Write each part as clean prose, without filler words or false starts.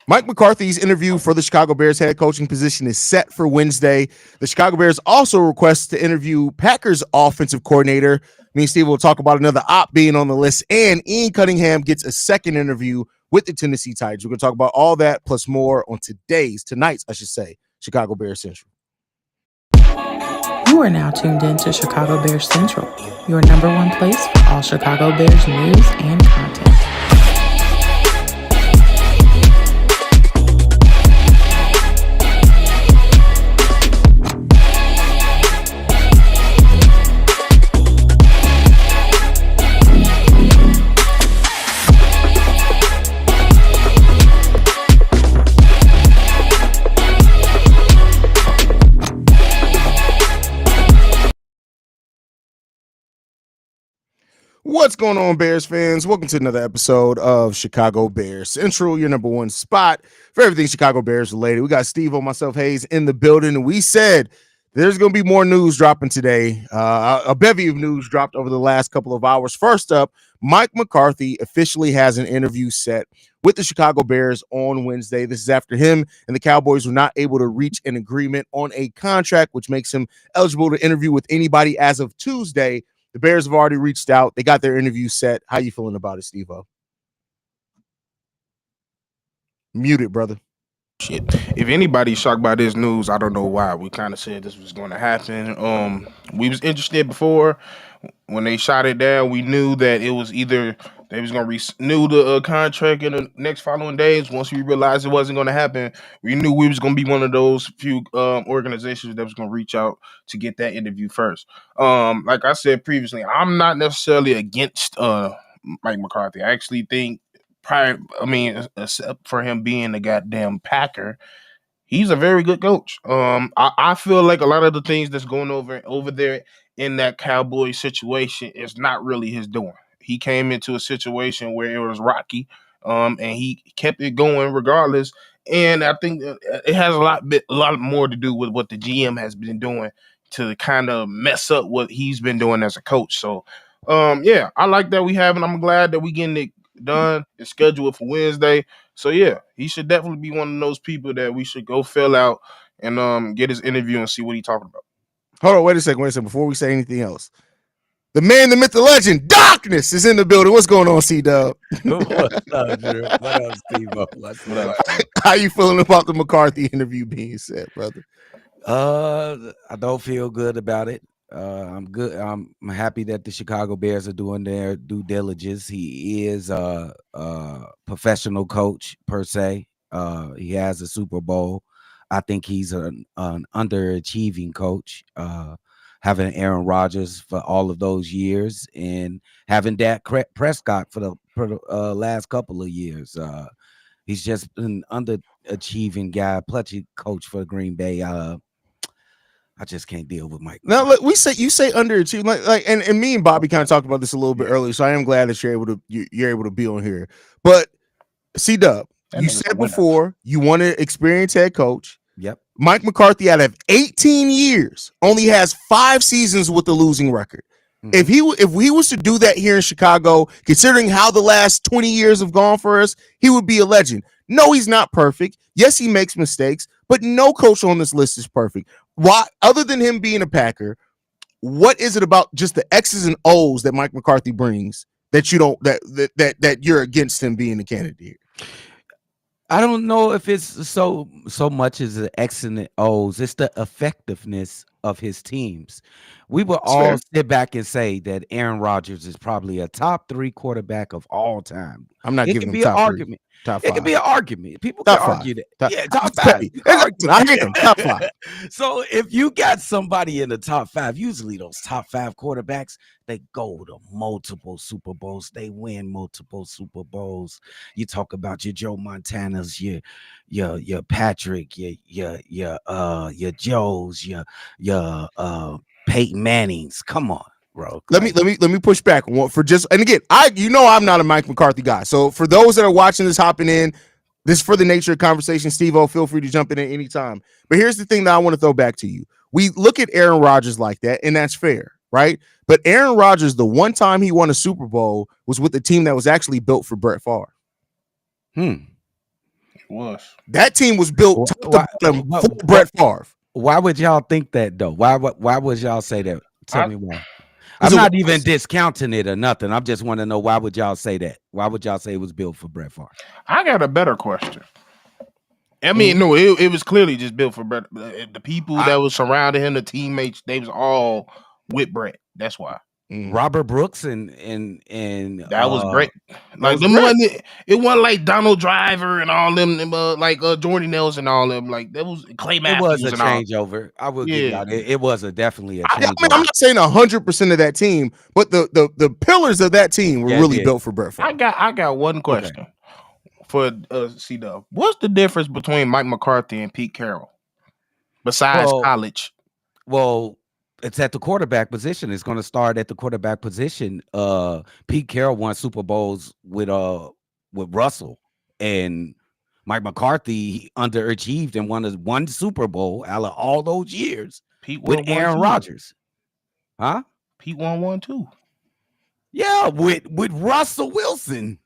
Mike McCarthy's interview for the Chicago Bears head coaching position is set for Wednesday. The Chicago Bears also request to interview Packers offensive coordinator. Me and Steve will talk about another op being on the list, and Ian Cunningham gets a second interview with the Tennessee Titans. We're going to talk about all that plus more on tonight's, Chicago Bears Central. You are now tuned in to Chicago Bears Central, your number one place for all Chicago Bears news and content. What's going on, Bears fans? Welcome to another episode of Chicago Bears Central, your number one spot for everything Chicago Bears related. We got Steve on myself, Hayes in the building, and we said there's going to be more news dropping today. A bevy of news dropped over the last couple of hours. First up, Mike McCarthy officially has an interview set with the Chicago Bears on Wednesday. This is after him and the Cowboys were not able to reach an agreement on a contract, which makes him eligible to interview with anybody as of Tuesday. The Bears have already reached out. They got their interview set. How you feeling about it, Steve-O? Muted, brother. Shit. If anybody's shocked by this news, I don't know why. We kind of said this was going to happen. We was interested before when they shot it down. We knew that it was either they was going to renew the contract in the next following days. Once we realized it wasn't going to happen, we knew we was going to be one of those few organizations that was going to reach out to get that interview first. Like I said previously, I'm not necessarily against Mike McCarthy. I actually think except for him being a goddamn Packer, he's a very good coach. I feel like a lot of the things that's going over there in that Cowboy situation is not really his doing. He came into a situation where it was rocky, and he kept it going regardless. And I think it has a lot more to do with what the GM has been doing to kind of mess up what he's been doing as a coach. So, yeah, I like that we have, and I'm glad that we getting it done. It's scheduled for Wednesday. So yeah, he should definitely be one of those people that we should go fill out and get his interview and see what he's talking about. Hold on, wait a second. Before we say anything else, the man, the myth, the legend, Darkness is in the building. What's going on, C-Dub? What's up, Drew? What up, Steve-O? What's up? How you feeling about the McCarthy interview being set, brother? I don't feel good about it. I'm good. I'm happy that the Chicago Bears are doing their due diligence. He is a professional coach per se. He has a Super Bowl. I think he's an underachieving coach. Having Aaron Rodgers for all of those years and having Dak Prescott for the last couple of years. He's just an underachieving guy. Plus, he coached for Green Bay. I just can't deal with Mike. Now, look, you say underachieving, like, and me and Bobby kind of talked about this a little bit earlier. So I am glad that you're able to be on here. But C-Dub, you said before you want an experienced head coach. Yep. Mike McCarthy, out of 18 years, only has 5 seasons with a losing record. Mm-hmm. If he was to do that here in Chicago, considering how the last 20 years have gone for us, he would be a legend. No, he's not perfect. Yes, he makes mistakes, but no coach on this list is perfect. Why, other than him being a Packer, what is it about just the X's and O's that Mike McCarthy brings that you don't that you're against him being a candidate here? I don't know if it's so much as the X and the O's. It's the effectiveness of his teams. We will all sit back and say that Aaron Rodgers is probably a top 3 quarterback of all time. I'm not giving him top argument. Top 5. It could be an argument. People top can 5. argue that. Top 5. I hear him. Top 5. So if you got somebody in the top 5, usually those top 5 quarterbacks, they go to multiple Super Bowls. They win multiple Super Bowls. You talk about your Joe Montanas, your Patrick, your Joes, your Peyton Mannings. Come on, bro. Let me push back for just, and again, I'm not a Mike McCarthy guy. So for those that are watching this, hopping in, this is for the nature of conversation. Steve-O, feel free to jump in at any time. But here's the thing that I want to throw back to you. We look at Aaron Rodgers like that, and that's fair, right? But Aaron Rodgers, the one time he won a Super Bowl was with a team that was actually built for Brett Favre. was. That team was built top Why, to bottom why, for why, Brett Favre. why would y'all think that though? Why would y'all say that? Tell me why. I'm So not even discounting it or nothing. I just want to know why would y'all say that? Why would y'all say it was built for Brett Favre? I got a better question. I mean, no, it was clearly just built for Brett. The people that was surrounding him, the teammates, they was all with Brett. That's why. Robert Brooks and that was great. Like them great. It wasn't like Donald Driver and all them, like Jordy Nelson and all them. Like that was Clay Matthews. It was a changeover. I will give y'all. It was definitely a changeover. I mean, I'm not saying 100% of that team, but the pillars of that team were really built for Brett Favre. I got one question for C-Dub. What's the difference between Mike McCarthy and Pete Carroll besides college? Well, it's at the quarterback position. It's going to start at the quarterback position. Pete Carroll won Super Bowls with Russell, and Mike McCarthy underachieved and won one Super Bowl out of all those years with Aaron Rodgers. Huh? Pete won one too. Yeah, with Russell Wilson.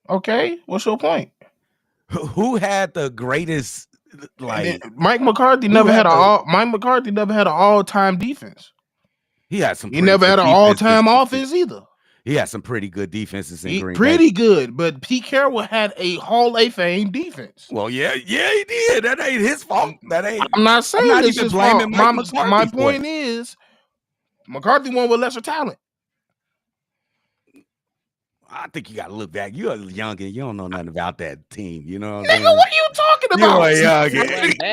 Okay, what's your point? Who had the greatest? Like Mike McCarthy never had an all-time defense. He had some. He never had an all-time offense either. He had some pretty good defenses in Green Bay. Pretty good, but Pete Carroll had a Hall of Fame defense. Well, yeah, he did. That ain't his fault. That ain't. I'm not saying I'm not it's even his blaming fault. Mike McCarthy. My point is, McCarthy won with lesser talent. I think you got to look back. You're young and you don't know nothing about that team. You know what I'm saying? What are you talking about? You are young. What the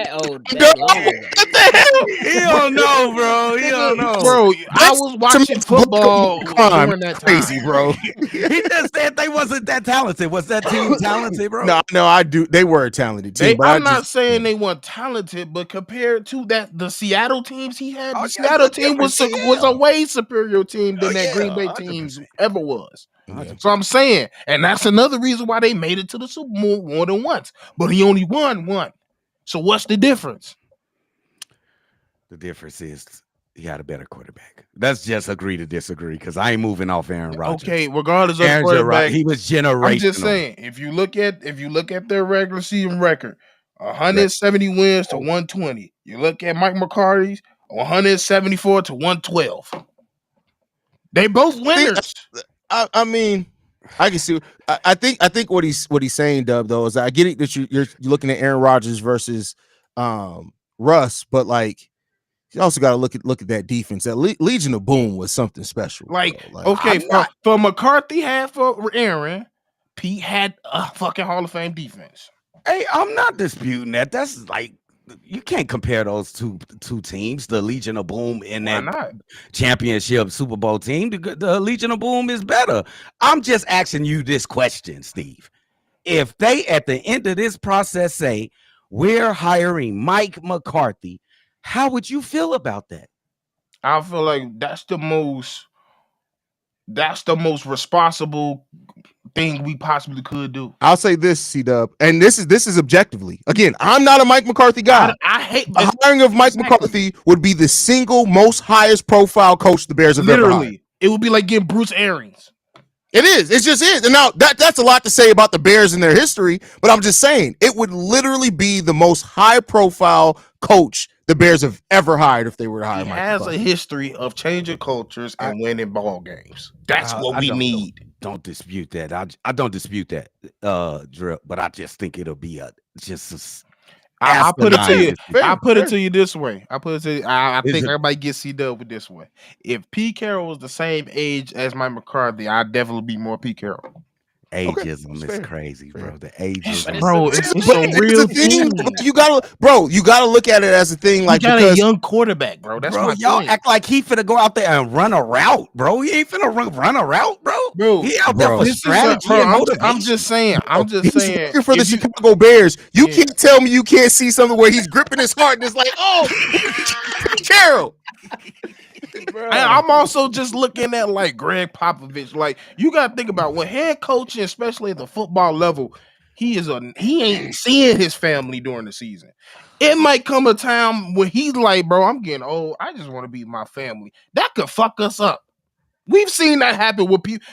hell? He don't know, bro. He don't know. Bro, I was watching football during that time. Crazy, bro. He just said they wasn't that talented. Was that team talented, bro? No, I do. They were a talented team. I'm not saying they weren't talented, but compared to the Seattle teams he had, the Seattle team was a way superior team than that Green Bay team ever was. So I'm saying, and that's another reason why they made it to the Super Bowl more than once. But he only won one. So what's the difference? The difference is he had a better quarterback. Let's just agree to disagree because I ain't moving off Aaron Rodgers. Okay, regardless of quarterback, he was generational. I'm just saying, if you look at their regular season record, 170 wins to 120. You look at Mike McCarthy's 174 to 112. They both winners. I mean, I can see. I think what he's saying, Dub, though, is I get it that you're looking at Aaron Rodgers versus Russ, but like you also got to look at that defense. That Legion of Boom was something special. For McCarthy had for Aaron, Pete had a fucking Hall of Fame defense. Hey, I'm not disputing that. That's like you can't compare those two teams. The Legion of Boom and that championship Super Bowl team. The Legion of Boom is better. I'm just asking you this question, Steve. If they at the end of this process say we're hiring Mike McCarthy, how would you feel about that? I feel like that's the most responsible thing we possibly could do. I'll say this, C-Dub, and this is objectively. Again, I'm not a Mike McCarthy guy. I hate the hiring of Mike McCarthy would be the single most highest profile coach the Bears have ever hired. It would be like getting Bruce Arians. It is. It just is. And now that's a lot to say about the Bears and their history, but I'm just saying it would literally be the most high profile coach the Bears have ever hired if they were to hire Mike McCarthy. He has a history of changing cultures and winning ball games. That's what we need. Don't dispute that. I don't dispute that, Drill, but I just think it'll be I put it to you. I put it to you this way. I think everybody gets C-Dub with this way. If Pete Carroll was the same age as Mike McCarthy, I'd definitely be more Pete Carroll. Ageism is crazy, bro. The ageism, bro. It's a real thing. You gotta look at it as a thing. Like you got a young quarterback, bro. That's bro. Y'all act like he finna go out there and run a route, bro. He ain't finna run a route, bro. He out there for strategy and motivation. I'm just saying. Working for the Chicago Bears. You can't tell me you can't see something where he's gripping his heart and it's like, oh, Carroll. I'm also just looking at like Greg Popovich. Like you got to think about when head coaching, especially at the football level, he ain't seeing his family during the season. It might come a time when he's like, bro, I'm getting old. I just want to be with my family. That could fuck us up. We've seen that happen with people.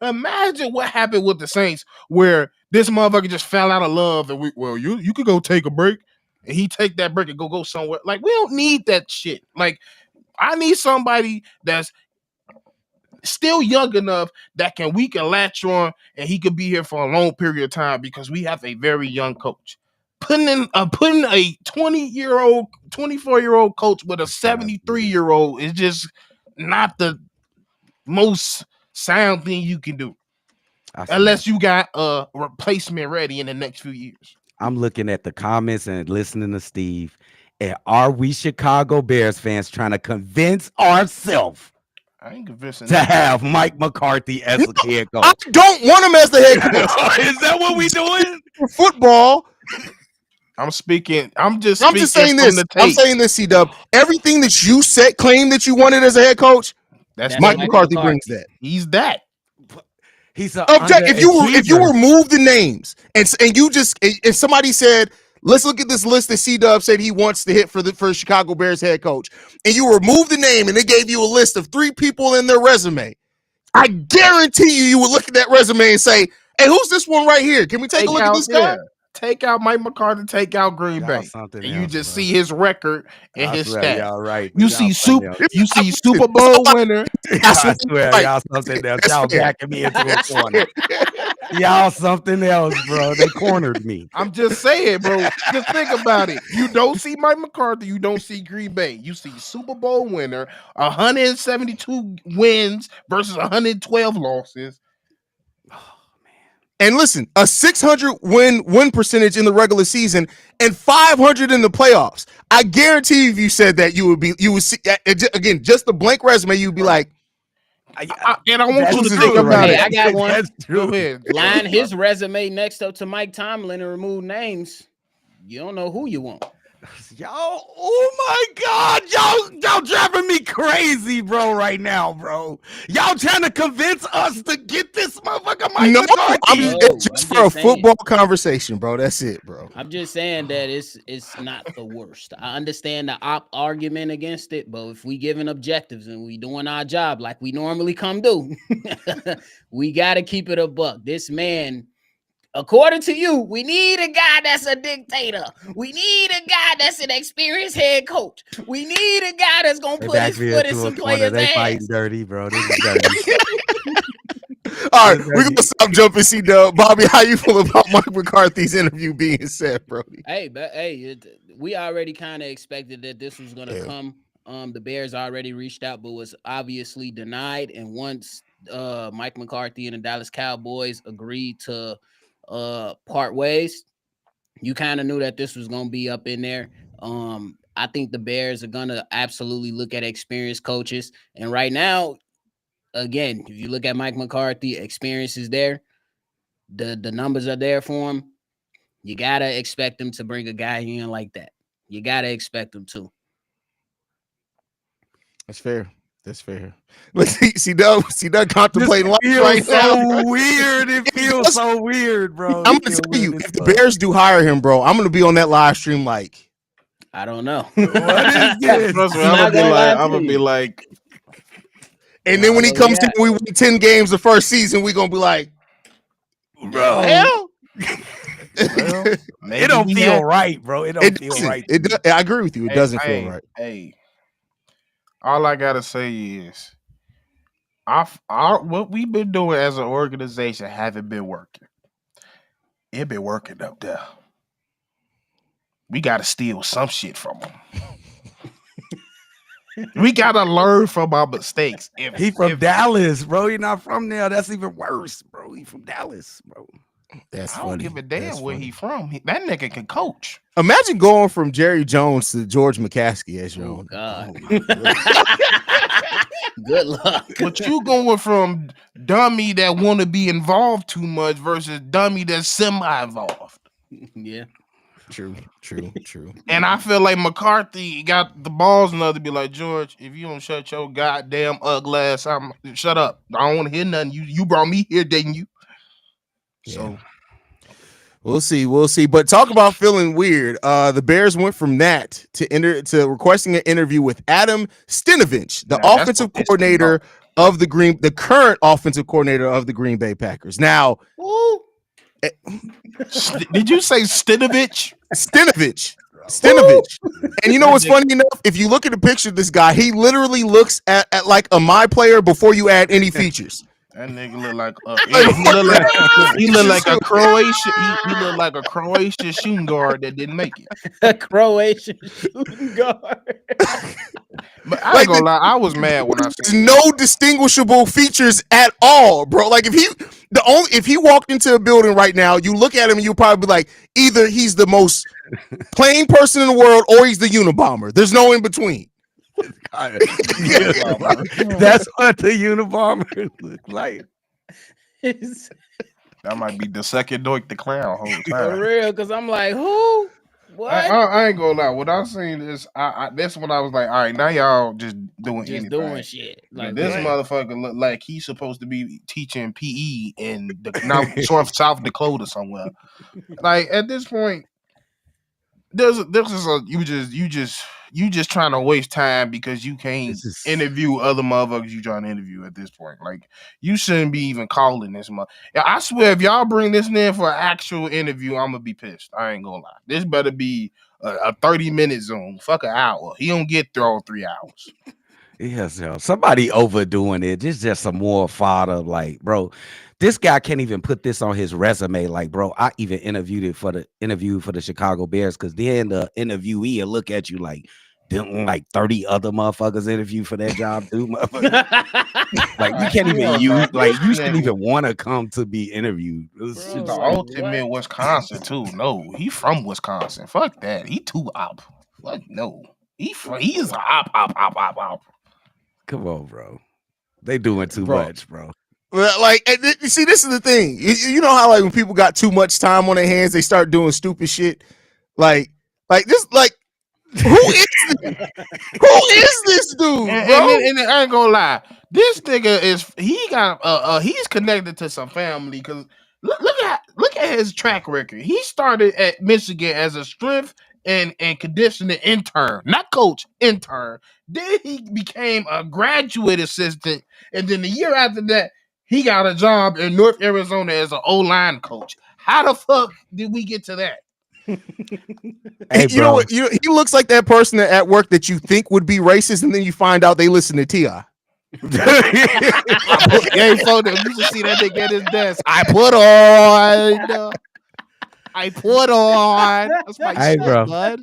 Imagine what happened with the Saints, where This motherfucker just fell out of love, and you could go take a break, and he take that break and go somewhere. Like we don't need that shit. Like I need somebody that's still young enough that we can latch on, and he could be here for a long period of time because we have a very young coach. Putting a 20-year-old, 24-year-old coach with a 73-year-old is just not the most sound thing you can do. Unless you got a replacement ready in the next few years. I'm looking at the comments and listening to Steve. And are we Chicago Bears fans trying to convince ourselves I ain't convincing to have Mike McCarthy as a head coach? I don't want him as the head coach. Is that what we doing? For football. I'm just saying this. I'm saying this, C-Dub. Everything that you said, claim that you wanted as a head coach, that's Mike McCarthy brings that. He's that. He's a if you remove the names and you just if somebody said, let's look at this list that C-Dub said he wants to hit for Chicago Bears head coach, and you remove the name and they gave you a list of 3 people in their resume, I guarantee you would look at that resume and say, hey, who's this one right here? Can we take a look at this guy? Take out Mike McCarthy, take out Green Bay, and you just see his record and his stats. Y'all right. You see Super Bowl winner. I swear, y'all something else. Y'all backing me into a corner. Y'all something else, bro. They cornered me. I'm just saying, bro. Just think about it. You don't see Mike McCarthy. You don't see Green Bay. You see Super Bowl winner, 172 wins versus 112 losses. And listen, a 600 win percentage in the regular season and 500 in the playoffs. I guarantee you, if you said that, you would see again just the blank resume. You'd be like, I want you to think about it. I got one. That's true. Line his resume next up to Mike Tomlin and remove names. You don't know who you want. Y'all, oh my God, y'all driving me crazy, bro, right now, bro. Y'all trying to convince us to get this motherfucker Mike McCarthy. It's just for a football conversation, bro. That's it, bro. I'm just saying that it's not the worst. I understand the argument against it, but if we giving objectives and we doing our job like we normally come do, we got to keep it a buck. This man, according to you, we need a guy that's a dictator. We need a guy that's an experienced head coach. We need a guy that's gonna put his foot in some players' They ass. fighting dirty, bro. This is dirty. All right, we're gonna stop jumping. C-Dub. Bobby, how you feel about Mike McCarthy's interview being said, bro? We already kind of expected that this was gonna come. The Bears already reached out, but was obviously denied. And once Mike McCarthy and the Dallas Cowboys agreed to part ways, you kind of knew that this was gonna be up in there. I think the Bears are gonna absolutely look at experienced coaches, and right now, again, if you look at Mike McCarthy, experience is there, the numbers are there for him. You gotta expect him to bring a guy in like that. You gotta expect him to. That's fair. That's fair. Let's see Doug contemplating life right now. Weird. It feels so weird, bro. I'm gonna tell you, if the Bears do hire him, bro, I'm gonna be on that live stream like, I don't know. What is this? I'm gonna be like, and then when he comes in, we win 10 games the first season, we gonna be like, bro, hell. It don't feel right, bro. It don't feel right. I agree with you. It doesn't feel right. Hey, all I gotta say is, what we've been doing as an organization haven't been working. It been working up there. We gotta steal some shit from them. We gotta learn from our mistakes. He from Dallas, bro. He not from there. That's even worse, bro. He from Dallas, bro. That's I funny. don't give a damn where he from. That nigga can coach. Imagine going from Jerry Jones to George McCaskey as your own. God. Good luck. But you going from dummy that want to be involved too much versus dummy that's semi-involved. Yeah. True. And I feel like McCarthy got the balls enough to be like, George, if you don't shut your goddamn ugly ass, shut up. I don't want to hear nothing. You brought me here, didn't you? So we'll see. But talk about feeling weird. The Bears went from that to requesting an interview with Adam Stenovich, the offensive coordinator of the current offensive coordinator of the Green Bay Packers. Now, Did you say Stenavich? Stenavich. And you know what's funny enough? If you look at the picture of this guy, he literally looks at like a My Player before you add any features. That nigga look like he look like a Croatian. He look like a Croatian shooting guard that didn't make it. A Croatian shooting guard. But I ain't gonna lie, I was mad when I seen no distinguishable features at all, bro. Like if he walked into a building right now, you look at him and you probably be like, either he's the most plain person in the world or he's the Unabomber. There's no in between. That's what the Unabomber look like. That might be the second Doink the Clown whole time. For real, because I'm like, who? What? I ain't gonna lie. When I seen this, that's when I was like, all right, now y'all just doing shit. Like this motherfucker look like he's supposed to be teaching PE in the South Dakota somewhere. Like at this point, you just trying to waste time because you can't interview other motherfuckers you trying to interview at this point. Like you shouldn't be even calling this mother. I swear, if y'all bring this in for an actual interview, I'm gonna be pissed. I ain't gonna lie. This better be a 30-minute Zoom. Fuck an hour. He don't get through all 3 hours. Yes, yo. Somebody overdoing it. This just some more fodder. Like, bro, this guy can't even put this on his resume. Like, bro, I even interviewed for the Chicago Bears, because then the interviewee will look at you like, didn't like 30 other motherfuckers interview for that job too, motherfucker. Like, you can't even use, like, you shouldn't even want to come to be interviewed. The ultimate Wisconsin too. No, he from Wisconsin. Fuck that. He too op. What? No, he is a op. Come on, bro. They doing too much, bro. Well, like, you see, this is the thing. You know how like when people got too much time on their hands, they start doing stupid shit. Like this, like. Who is this dude, bro? And I ain't gonna lie, this nigga he's connected to some family, because look at his track record. He started at Michigan as a strength and conditioning intern, not coach, intern. Then he became a graduate assistant, and then the year after that, he got a job in North Arizona as an O-line coach. How the fuck did we get to that? Hey, you know what? He looks like that person at work that you think would be racist, and then you find out they listen to T.I. You should see that nigga at his desk. I put on. That's my hey, shit, bro. bud.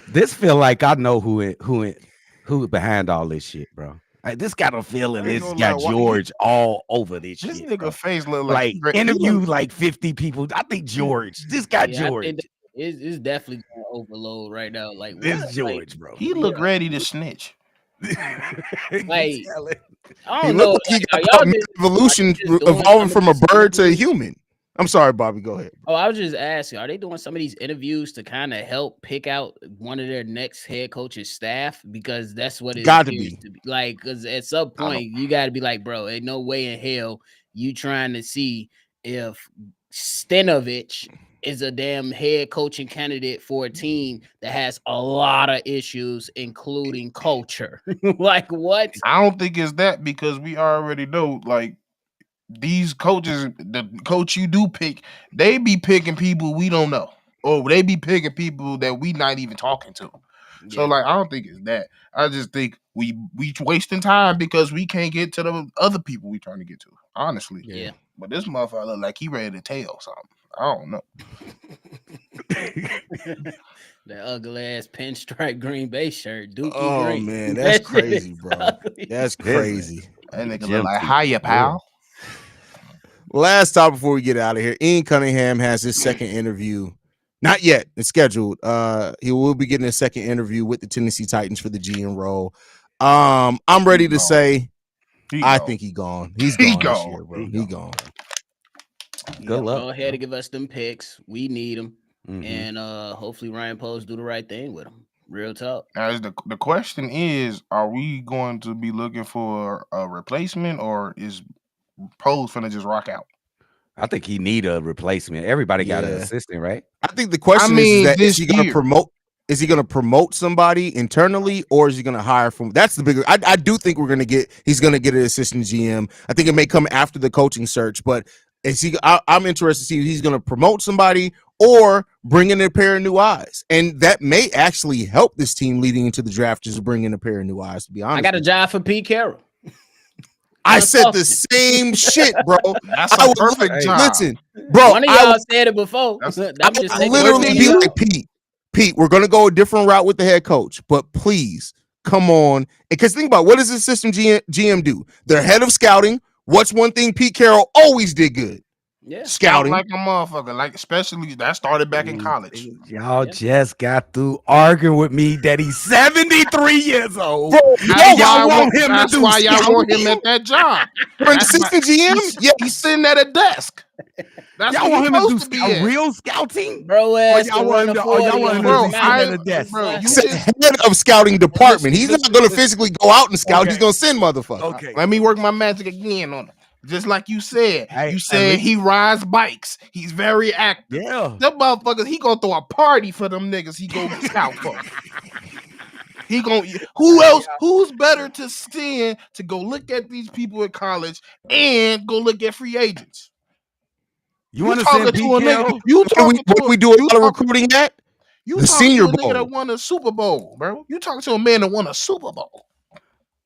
This feel like I know who behind all this shit, bro. Like, this got a feeling it's got George all over this shit. This nigga bro. face look like interview like 50 people. I think George. This got George. It's definitely gonna overload right now. Like, this George, bro. He look ready to snitch. Like, I don't know. He got evolution evolving from a bird to a human. I'm sorry, Bobby. Go ahead. Oh, I was just asking, are they doing some of these interviews to kind of help pick out one of their next head coach's staff? Because that's what it got to be. Like, because at some point you got to be like, bro, ain't no way in hell you trying to see if Stenavich is a damn head coaching candidate for a team that has a lot of issues, including culture. Like, what? I don't think it's that, because we already know, like, these coaches, the coach you do pick, they be picking people we don't know, or they be picking people that we not even talking to. Yeah. So, like, I don't think it's that. I just think we wasting time because we can't get to the other people we trying to get to. Honestly, yeah. But this motherfucker look like he ready to tell something. I don't know. That ugly ass pinstripe Green Bay shirt. Dookie green. Man, that's crazy, bro. That's crazy. That nigga look like hiya, pal. Last time before we get out of here, Ian Cunningham has his second interview. Not yet. It's scheduled. He will be getting a second interview with the Tennessee Titans for the GM role. I'm ready to say I think he's gone. He's gone this year, bro. He gone. Good luck. Go ahead and give us them picks. We need them. Mm-hmm. And hopefully Ryan Post do the right thing with them. Real talk. Now, the question is, are we going to be looking for a replacement, or is Post finna just rock out? I think he need a replacement. Everybody got an assistant, right? I think the question is that is he going to promote? Is he going to promote somebody internally, or is he going to hire from? That's the bigger. I do think he's going to get an assistant GM. I think it may come after the coaching search, but I'm interested to see if he's going to promote somebody or bring in a pair of new eyes, and that may actually help this team leading into the draft, just to bring in a pair of new eyes. To be honest, I got a job for Pete Carroll. I said the same shit, bro. That's a perfect job. Listen, bro. One of y'all said it before. I'm just I literally be like, Pete, we're gonna go a different route with the head coach, but please come on. Because think about, what does the system GM do? They're head of scouting. What's one thing Pete Carroll always did good? Yeah, scouting like a motherfucker. Like, especially that started back in college. Y'all just got through arguing with me that he's 73 years old. Bro, That's why y'all want him at that job. For an assistant GM? Yeah, he's sitting at a desk. That's y'all what want him supposed to to do be real scouting, bro. Y'all want him to at a desk. Bro, he's head of scouting department. He's not going to physically go out and scout. Okay. He's going to send motherfuckers. Okay, let me work my magic again on him. Just like you said, he rides bikes. He's very active. Yeah, them motherfuckers. He gonna throw a party for them niggas. He go scout for. He gonna. Who else? Who's better to send to go look at these people at college and go look at free agents? You want to send Pete Carroll? You talking to we do a lot of recruiting at the Senior Bowl that won a Super Bowl, bro. You talking to a man that won a Super Bowl?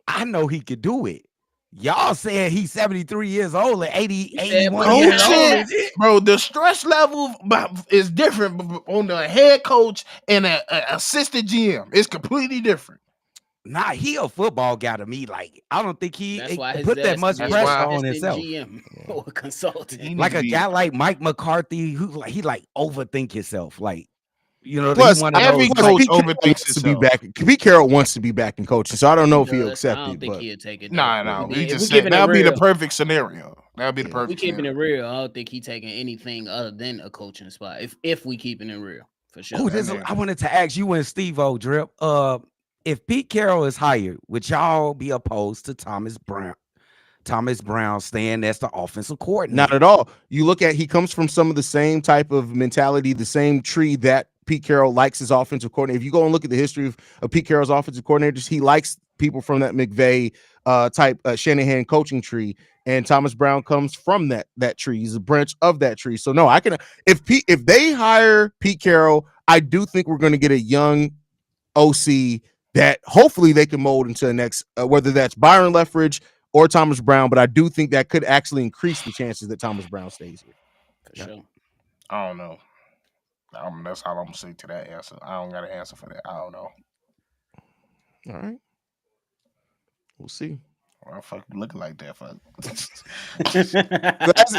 I know he could do it. Y'all saying he's 73 years old and 81 years old. Bro, the stress level is different on the head coach and an assistant GM. It's completely different. Nah, he a football guy to me. Like, I don't think he put that much pressure on himself. GM or consultant. Like a guy like Mike McCarthy, who he overthink himself. Like, you know, plus every coach overthinks to be back. Pete Carroll wants to be back in coaching, so I don't know if he'll accept it. I don't think he'll take it. No. He just said that'll be the perfect scenario. That'll be the perfect. We keeping it real. I don't think he taking anything other than a coaching spot. If we keeping it real, for sure. I wanted to ask you and Steve-O Drip. If Pete Carroll is hired, would y'all be opposed to Thomas Brown staying as the offensive coordinator? Not at all. You look at, he comes from some of the same type of mentality, the same tree that Pete Carroll likes his offensive coordinator. If you go and look at the history of Pete Carroll's offensive coordinators, he likes people from that McVay type Shanahan coaching tree, and Thomas Brown comes from that tree. He's a branch of that tree. So no, I can. If they hire Pete Carroll, I do think we're going to get a young OC that hopefully they can mold into the next, whether that's Byron Leftwich or Thomas Brown. But I do think that could actually increase the chances that Thomas Brown stays here. For sure. I don't know. That's how I'm gonna say to that answer. I don't got an answer for that. I don't know. All right, we'll see. Well, fuck, looking like that, fuck.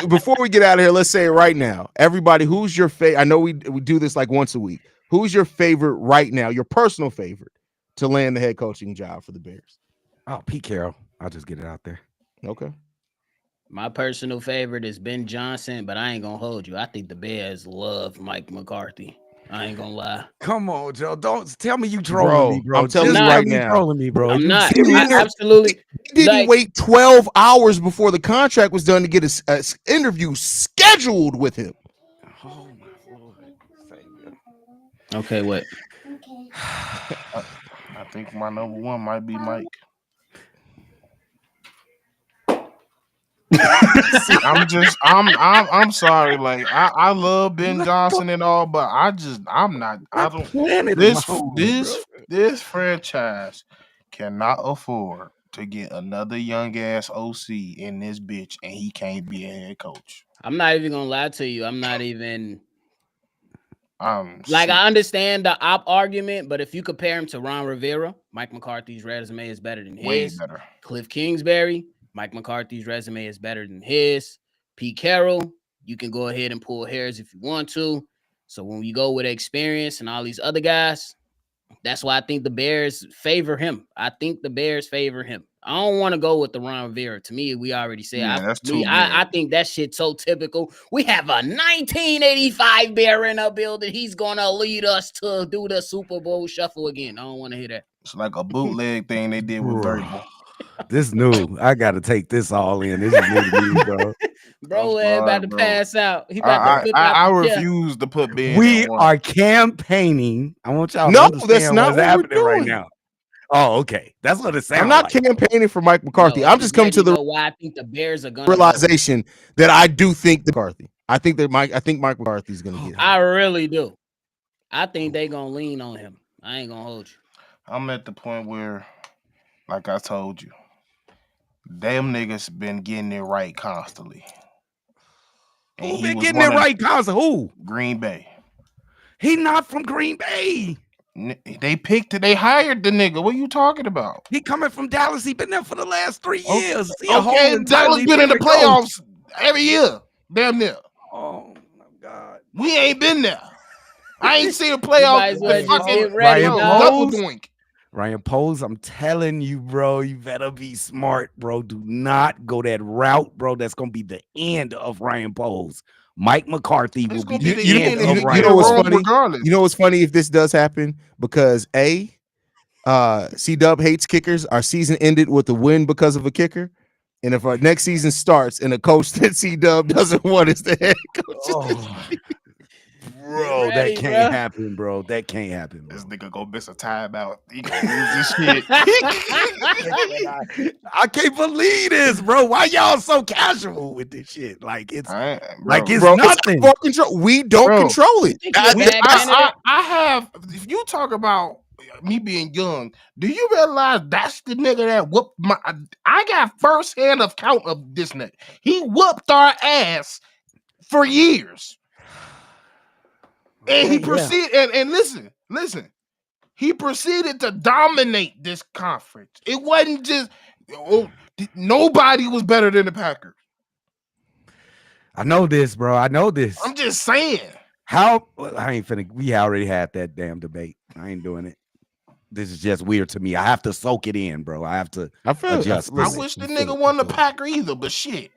Before we get out of here, let's say it right now. Everybody, who's your favorite? I know we do this like once a week. Who's your favorite right now? Your personal favorite to land the head coaching job for the Bears? Oh, Pete Carroll. I'll just get it out there. Okay. My personal favorite is Ben Johnson, but I ain't gonna hold you. I think the Bears love Mike McCarthy. I ain't gonna lie. Come on, Joe. Don't tell me you trolling me, bro. I'm telling you right now. Trolling me, bro. I'm not. Absolutely. He didn't wait 12 hours before the contract was done to get an interview scheduled with him. Oh my Lord. Okay, what? I think my number one might be Mike. I'm sorry. Like, I love Ben Johnson and all, but this franchise cannot afford to get another young ass OC in this bitch, and he can't be a head coach. I'm not even gonna lie to you. I'm not even I sick. understand the op argument, but if you compare him to Ron Rivera, Mike McCarthy's resume is better than his. Way better. Cliff Kingsbury, Mike McCarthy's resume is better than his. Pete Carroll, you can go ahead and pull hairs if you want to. So when you go with experience and all these other guys, that's why I think the Bears favor him. I think the Bears favor him. I don't want to go with the Ron Rivera. To me, we already said. I think that shit's so typical. We have a 1985 Bear in a building. He's going to lead us to do the Super Bowl shuffle again. I don't want to hear that. It's like a bootleg thing they did with Virgil. This new. I got to take this all in. This is new to me, bro. Bro, about to pass out. He about to flip out. I refuse to put Ben. We are campaigning. I want y'all to understand that's not what's happening right now. Oh, okay. That's what it sounds I'm not like. campaigning for Mike McCarthy. No, I'm just coming to the why I think the Bears are gonna go. realization that I do think the McCarthy. I think Mike McCarthy's gonna get him. I really do. I think they gonna lean on him. I ain't gonna hold you. I'm at the point where, like I told you, them niggas been getting it right constantly. And Who been getting it right constantly? Who? Green Bay. He not from Green Bay. They hired the nigga. What are you talking about? He coming from Dallas. He been there for the last 3 years. Okay, Dallas been in the playoffs every year. Damn near. Oh my God. We ain't been there. I ain't seen a playoff. Ryan Poles, I'm telling you, bro, you better be smart, bro. Do not go that route, bro. That's gonna be the end of Ryan Poles. Mike McCarthy will be the end of Ryan. You know what's funny? Regardless. You know what's funny if this does happen? Because C-Dub hates kickers. Our season ended with a win because of a kicker. And if our next season starts and a coach that C-Dub doesn't want is the head coach. Bro, that can't happen, bro. That can't happen, bro. This nigga gonna miss a timeout. He gonna lose this shit. I can't believe this, bro. Why y'all so casual with this shit? Like it's nothing. It's control. We don't control it. I have. If you talk about me being young, do you realize that's the nigga that whooped my? I got first hand account of this nigga. He whooped our ass for years. And he proceeded, and listen, he proceeded to dominate this conference. It wasn't just, nobody was better than the Packers. I know this, bro. I know this. I'm just saying. We already had that damn debate. I ain't doing it. This is just weird to me. I have to soak it in, bro. I have to adjust. I wish the nigga wasn't a Packer either, but shit.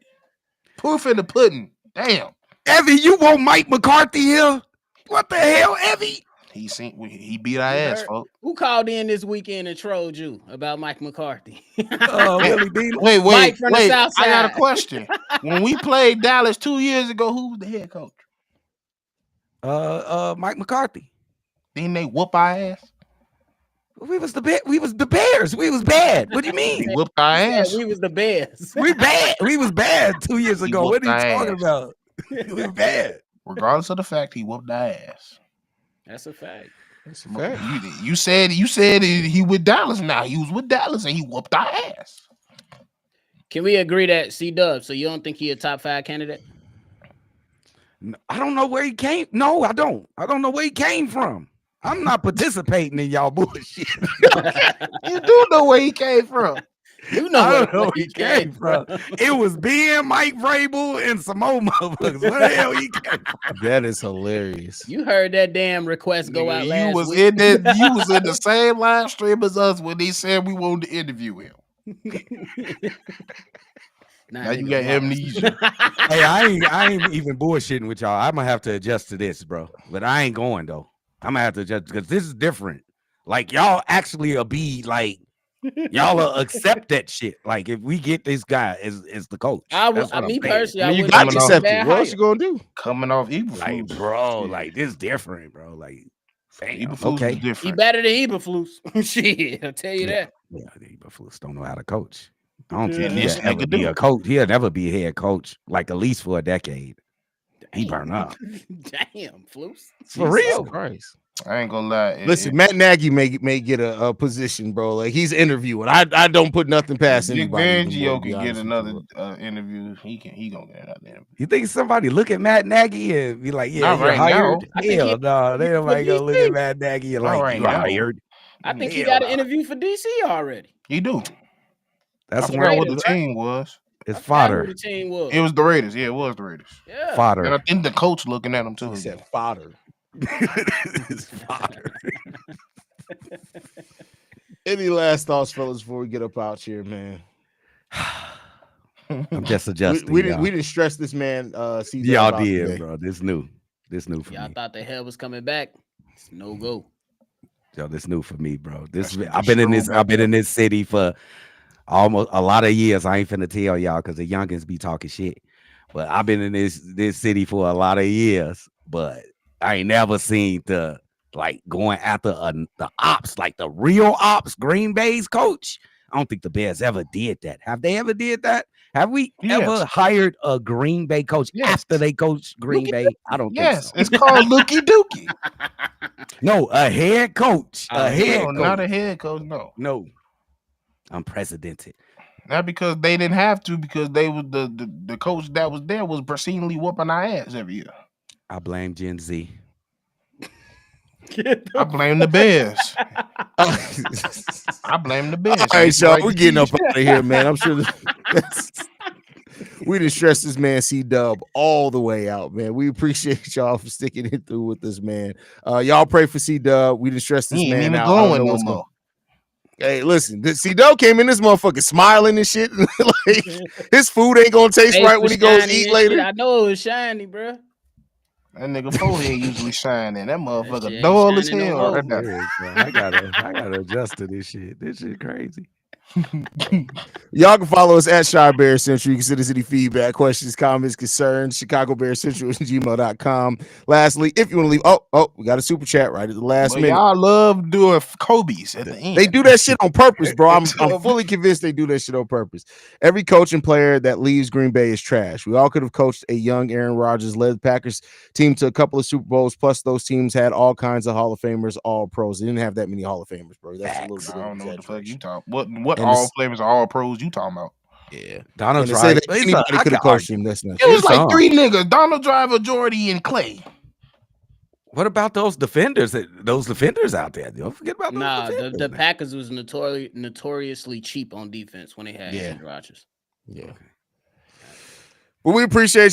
Proof in the pudding. Damn. Evie, you want Mike McCarthy here? What the hell, Evie? He beat our ass, folks. Who called in this weekend and trolled you about Mike McCarthy? Wait. I got a question. When we played Dallas 2 years ago, who was the head coach? Mike McCarthy. Didn't they whoop our ass? We was the Bears. We was bad. What do you mean? He whooped our ass. We was the Bears. We bad. We was bad 2 years ago. What are you talking about? We was bad. Regardless of the fact he whooped our ass. That's a fact. That's a fact. You said he with Dallas now. He was with Dallas and he whooped our ass. Can we agree that C-Dub? So you don't think he a top 5 candidate? I don't know where he came. No, I don't. I don't know where he came from. I'm not participating in y'all bullshit. You do know where he came from. You know, I don't know where he came from. It was Ben, Mike Vrabel, and some more motherfuckers. Where the hell he came from? That is hilarious. You heard that damn request go out last week. You was in the same live stream as us when they said we wanted to interview him. Now you got amnesia. Hey, I ain't even bullshitting with y'all. I'm gonna have to adjust to this, bro. But I ain't going though. I'm gonna have to adjust because this is different. Like y'all actually be like. Y'all will accept that shit. Like if we get this guy as the coach, personally, you got to accept it. What else you gonna do? Coming off Eberflus, like bro, like this different, bro. Like okay, different. He better than Eberflus. Shit, I'll tell you that. Yeah, Eberflus don't know how to coach. I don't think he'll ever be a coach. He'll never be a head coach, like at least for a decade. Damn. He burned up. Damn, Flus. For real, Christ. I ain't gonna lie. Listen, Matt Nagy may get a position, bro. Like he's interviewing. I don't put nothing past anybody. Fangio can get another interview. He gonna get another interview. You think somebody look at Matt Nagy and be like, "Yeah, you're hired"? Hell no, they nobody gonna look at Matt Nagy and like, "You're hired." I think he got an interview for DC already. He do. That's what the team was. It's fodder. The team was. It was the Raiders. Yeah, it was the Raiders. Yeah. Fodder. And I think the coach looking at him too. He said fodder. It's fodder. Any last thoughts, fellas, before we get up out here, man? I'm just adjusting. We didn't stress this man. Y'all did, bro. This new for y'all me. thought the hell was coming back. It's no go. Yo, this new for me, bro. I've been in this city for almost a lot of years. I ain't finna tell y'all because the youngins be talking shit. But I've been in this city for a lot of years, but I ain't never seen the like going after the ops, like the real ops, Green Bay's coach. I don't think the Bears ever did that. Have they ever did that? Have we ever hired a Green Bay coach after they coached Green Bay? I don't think so. It's called Lookie Dookie. No, a head coach. Not a head coach. No. Unprecedented. Not because they didn't have to, because they was the coach that was there was obscenely whooping our ass every year. I blame Gen Z. I blame the Bears. I blame the Bears. All right, so we're getting up out of here, man. I'm sure we didn't stress this man C-Dub all the way out, man. We appreciate y'all for sticking it through with this, man. Y'all pray for C-Dub. We didn't stress this man out. Glowing no more. Hey, listen, C-Dub came in this motherfucker smiling and shit. Like, his food ain't gonna taste right when he goes to eat later. I know it was shiny, bro. That nigga forehead usually shining. That motherfucker dull as hell. I gotta adjust to this shit. This shit crazy. Y'all can follow us at Shy Bear Central. You can send us any feedback, questions, comments, concerns, ChicagoBearCentral@gmail.com. Lastly, if you want to leave, we got a super chat right at the last minute. Y'all love doing Kobe's at the end. They do that shit on purpose, bro. I'm fully convinced they do that shit on purpose. Every coach and player that leaves Green Bay is trash. We all could have coached a young Aaron Rodgers led Packers team to a couple of Super Bowls. Plus, those teams had all kinds of Hall of Famers, all pros. They didn't have that many Hall of Famers, bro. That's a little bit. I don't know what the fuck you talking. What all flavors are all pros you talking about? Yeah, Donald Driver. Anybody could have coached him. That's not. It was like three niggas: Donald Driver, Jordy, and Clay. What about those defenders? Those defenders out there? Don't forget about those. The Packers was notoriously cheap on defense when they had Aaron Rodgers. Yeah, well, we appreciate you.